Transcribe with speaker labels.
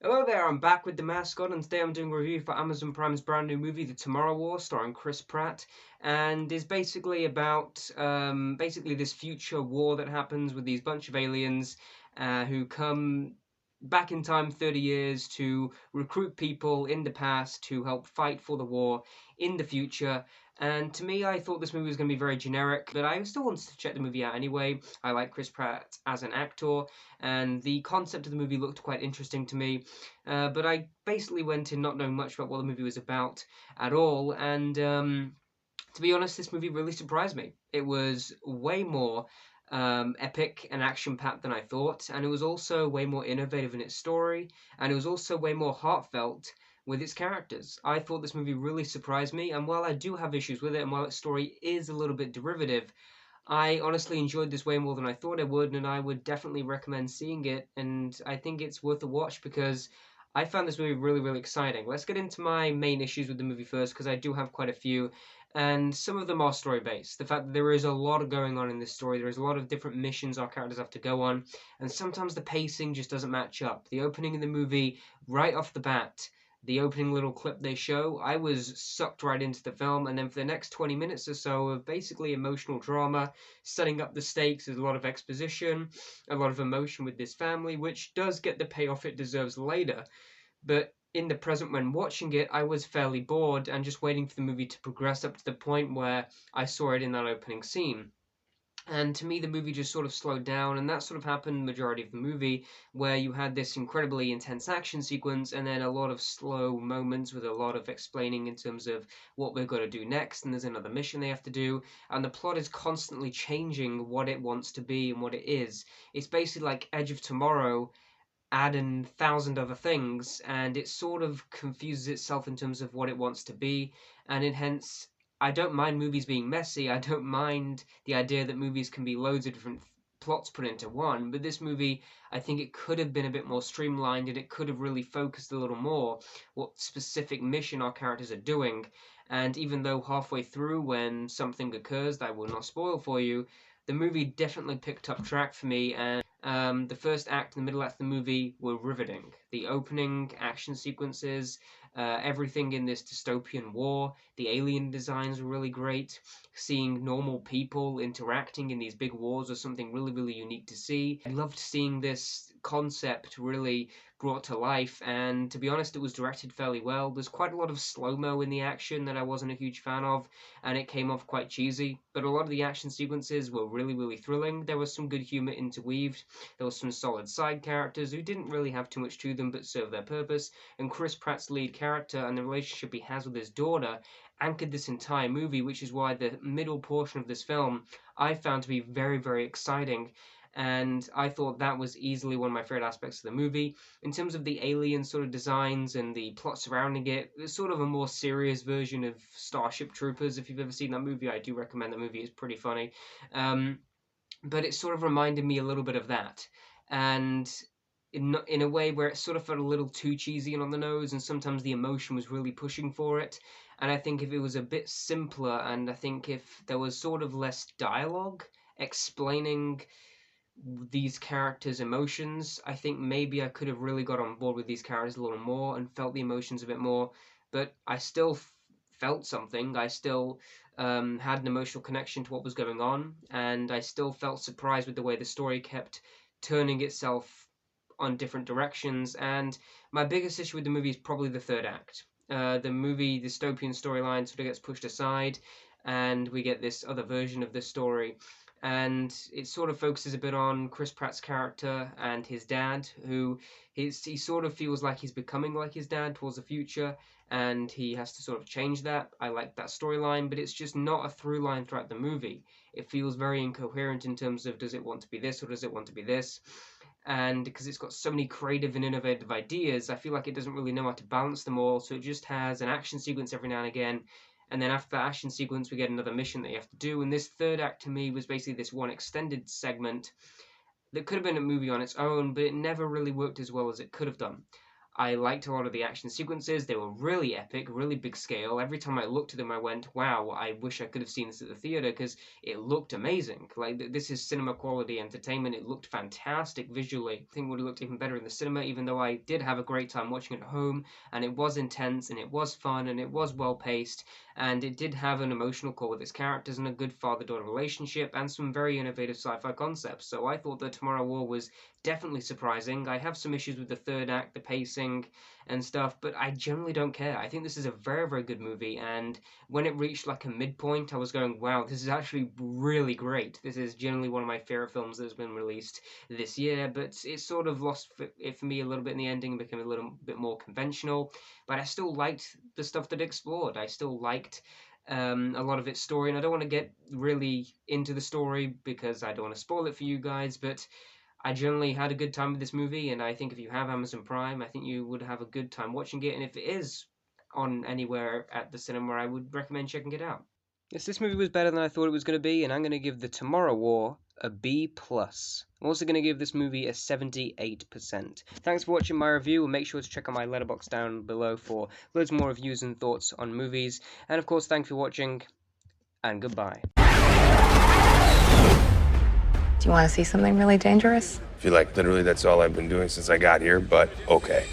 Speaker 1: Hello there, I'm back with the mascot, and today I'm doing a review for Amazon Prime's brand new movie, The Tomorrow War, starring Chris Pratt, and is basically about basically this future war that happens with these bunch of aliens who come back in time 30 years to recruit people in the past to help fight for the war in the future. And to me, I thought this movie was going to be very generic, but I still wanted to check the movie out anyway. I like Chris Pratt as an actor, and the concept of the movie looked quite interesting to me. But I basically went in not knowing much about what the movie was about at all, and to be honest, this movie really surprised me. It was way more epic and action-packed than I thought, and it was also way more innovative in its story, and it was also way more heartfelt with its characters. I thought this movie really surprised me, and while I do have issues with it, and while its story is a little bit derivative, I honestly enjoyed this way more than I thought I would, and I would definitely recommend seeing it. And I think it's worth a watch because I found this movie really, really exciting. Let's get into my main issues with the movie first, because I do have quite a few, and some of them are story based. The fact that there is a lot going on in this story, there is a lot of different missions our characters have to go on, and sometimes the pacing just doesn't match up. The opening of the movie, right off the bat, the opening little clip they show, I was sucked right into the film, and then for the next 20 minutes or so of basically emotional drama, setting up the stakes, there's a lot of exposition, a lot of emotion with this family, which does get the payoff it deserves later. But in the present, when watching it, I was fairly bored and just waiting for the movie to progress up to the point where I saw it in that opening scene. And to me, the movie just sort of slowed down, and that sort of happened majority of the movie, where you had this incredibly intense action sequence, and then a lot of slow moments with a lot of explaining in terms of what we're going to do next, and there's another mission they have to do, and the plot is constantly changing what it wants to be and what it is. It's basically like Edge of Tomorrow add in thousand other things, and it sort of confuses itself in terms of what it wants to be, and it hence I don't mind movies being messy. I don't mind the idea that movies can be loads of different plots put into one, but this movie, I think it could have been a bit more streamlined, and it could have really focused a little more what specific mission our characters are doing. And even though halfway through, when something occurs that I will not spoil for you, the movie definitely picked up track for me, and the first act and the middle act of the movie were riveting. The opening action sequences, everything in this dystopian war, the alien designs were really great. Seeing normal people interacting in these big wars was something really, really unique to see. I loved seeing this concept really brought to life, and to be honest, it was directed fairly well. There's quite a lot of slow-mo in the action that I wasn't a huge fan of, and it came off quite cheesy, but a lot of the action sequences were really, really thrilling. There was some good humor interweaved. There was some solid side characters who didn't really have too much to them but served their purpose, and Chris Pratt's lead character and the relationship he has with his daughter anchored this entire movie, which is why the middle portion of this film I found to be very, very exciting. And I thought that was easily one of my favorite aspects of the movie. In terms of the alien sort of designs and the plot surrounding it, it's sort of a more serious version of Starship Troopers. If you've ever seen that movie, I do recommend that movie. It's pretty funny. Um, but it sort of reminded me a little bit of that. And in a way where it sort of felt a little too cheesy and on the nose, and sometimes the emotion was really pushing for it. And I think if it was a bit simpler, and I think if there was sort of less dialogue explaining these characters' emotions, I think maybe I could have really got on board with these characters a little more and felt the emotions a bit more. But I still felt something. I still had an emotional connection to what was going on, and I still felt surprised with the way the story kept turning itself on different directions. And my biggest issue with the movie is probably the third act. The movie dystopian storyline sort of gets pushed aside, and we get this other version of the story, and it sort of focuses a bit on Chris Pratt's character and his dad, who he sort of feels like he's becoming like his dad towards the future, and he has to sort of change that. I like that storyline, but it's just not a through line throughout the movie. It feels very incoherent in terms of, does it want to be this or does it want to be this? And because it's got so many creative and innovative ideas, I feel like it doesn't really know how to balance them all, so it just has an action sequence every now and again, and then after that action sequence we get another mission that you have to do, and this third act to me was basically this one extended segment that could have been a movie on its own, but it never really worked as well as it could have done. I liked a lot of the action sequences. They were really epic, really big scale. Every time I looked at them, I went, wow, I wish I could have seen this at the theater because it looked amazing. Like, this is cinema quality entertainment. It looked fantastic visually. I think it would have looked even better in the cinema, even though I did have a great time watching it at home. And it was intense, and it was fun, and it was well paced. And it did have an emotional core with its characters and a good father daughter relationship and some very innovative sci fi concepts. So I thought that Tomorrow War was definitely surprising. I have some issues with the third act, the pacing and stuff, but I generally don't care. I think this is a very, very good movie, and when it reached like a midpoint, I was going, wow, this is actually really great. This is generally one of my favorite films that has been released this year, but it sort of lost it for me a little bit in the ending and became a little bit more conventional, but I still liked the stuff that it explored. I still liked a lot of its story, and I don't want to get really into the story because I don't want to spoil it for you guys, but I generally had a good time with this movie, and I think if you have Amazon Prime, I think you would have a good time watching it. And if it is on anywhere at the cinema, I would recommend checking it out. Yes, this movie was better than I thought it was going to be, and I'm going to give The Tomorrow War a B+. plus. I'm also going to give this movie a 78%. Thanks for watching my review, and make sure to check out my letterbox down below for loads more reviews and thoughts on movies. And of course, thanks for watching, and goodbye.
Speaker 2: Do you want to see something really dangerous?
Speaker 3: I feel like literally that's all I've been doing since I got here, but okay.